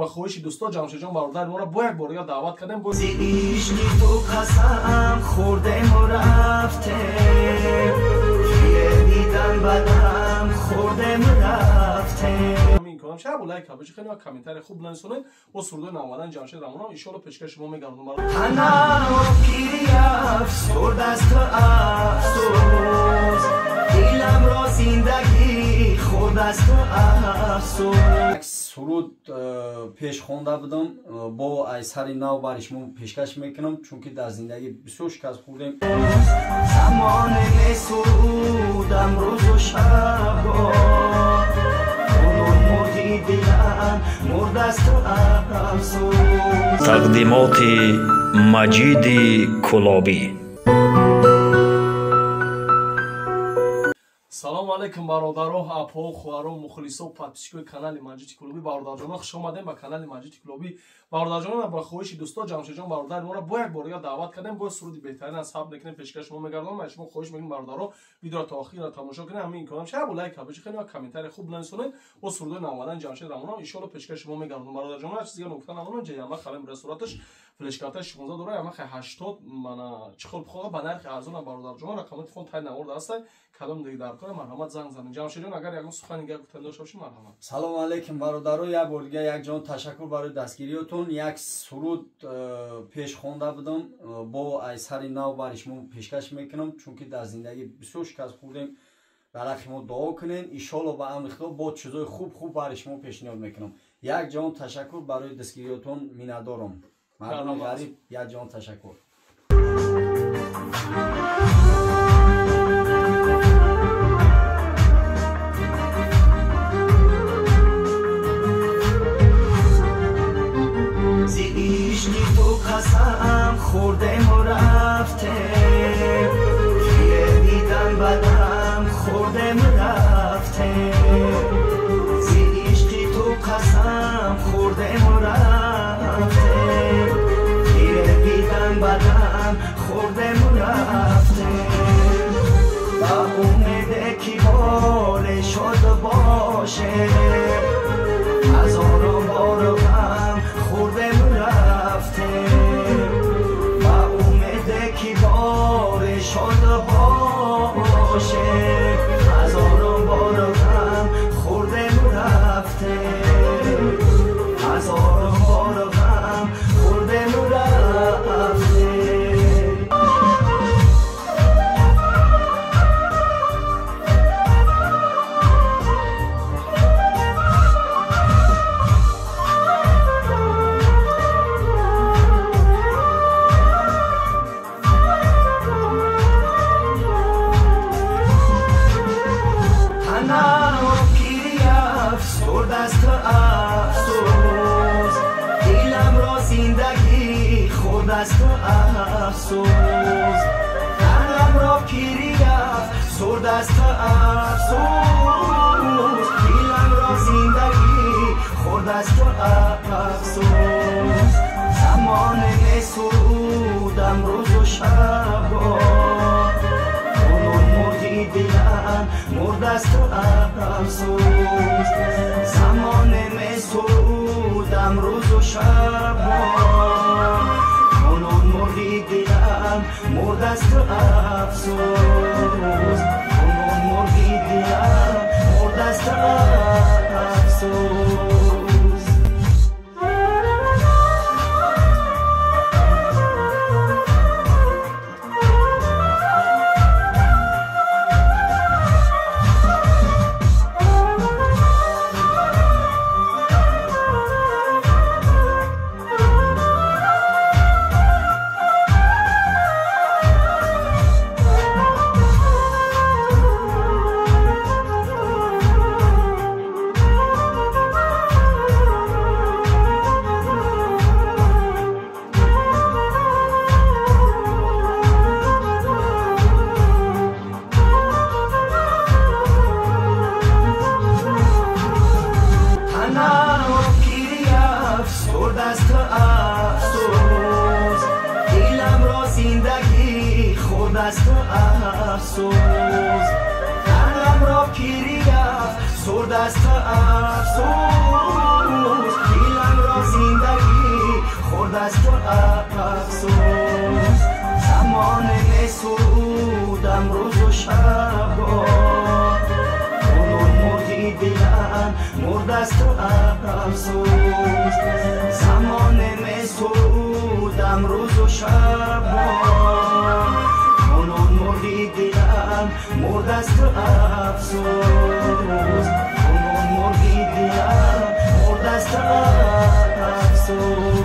با خواهش دوستا جمشید جان برادر ما را با یک بار دعوت کردیم. عشقی تو قسم خوردم و رفتم، دیدم بدم خوردم و رفتم. این کنم شب لایک ها بچه خیلی کامنتار خوب بنویسید و سرود نوادن جمشید رامون ان شاء الله پیشکش شما میگردم. تنها گیری افسرد از تو افسوس، دلم را زندگی خورد از تو افسوس. سرود پیش خونده بودم با اثر نو برش من پیشکش میکنم چونکه در زندگی بسیار شکست خوردیم. زمان میسودم روز و شب، مردی دلم مرد از تو افسوس. تقدیمات مجید کلابی. سلام علیکم برادران، اپا، خواهران، مخلصان و پادپیشکای کانال مجید کلابی. برادر جان خوش آمدید به کانال مجید کلابی. برادر جان با خواهش دوستا جمشید جان برادر ما را با یک بار دعوت کردیم با سرودی بهترین از حب نکنیم پیشکش شما میگردم. ما شما خواهش میکنیم برادران ویدیو تا آخر تماشا کنید. همین کنم شب لایک ها بچه خیلی کامنتار خوب بنویسید و سرود نوادن جمشید رامون ان شاء الله پیشکش شما میگردم. برادر جان هر چیزی نکته نمونه جیما خالم رستورانش فلش کارتش 16 دلار اما 80 من چخول بخواه به نرخ ارزان. برادر جان رقم تلفن تای نورد است کدام دیگه در کار مرحمت زنگ زنید. جمشید جان اگر یکم سخن دیگه گفتن داشته باشید مرحمت. سلام علیکم برادران، یک بار دیگه یک جان تشکر برای دستگیریتون. یک سرود پیش خونده بودم با اثر نو برش من پیشکش میکنم چونکه در زندگی بسیار شکست خوردیم. برای ما دعا کنین ان شاء الله به امر خدا با چیزای خوب برش من پیشنهاد میکنم. یک جان تشکر برای دستگیریتون میندارم. مردم غریب یک جان تشکر. عشقی تو قسم خوردم و رفتم، دیدم بدم خوردم و رفتم. عشقی تو قسم خوردم و رفتم، دیدم بدم خوردم و رفتم. با امید که بار شد باشه، هزاران بار غم خوردم و رفتم. با امید که بار شد باشه، هزاران بار غم خوردم و رفتم. هزاران بار غم خوردم و رفتم. افسوس قلم را پیری سرد از تو افسوس، دلم را زندگی خورد از تو افسوس. زمان میسودم روز و شب، مردی دلم مرد از تو افسوس. زمان میسودم روز و شب، مردی دلم مرد از تو افسوس. مردی دلم مرد از تو افسوس. از تو افسوس قلم را پیری سرد از تو افسوس، دلم را است تو افسوس زمان میسودم روز و شب کنون مردی دلم مرد است تو افسوس زمان میسودم روز و شب کنون مردی دلم مرد است تو افسوس کنون مردی دلم مرد است تو افسوس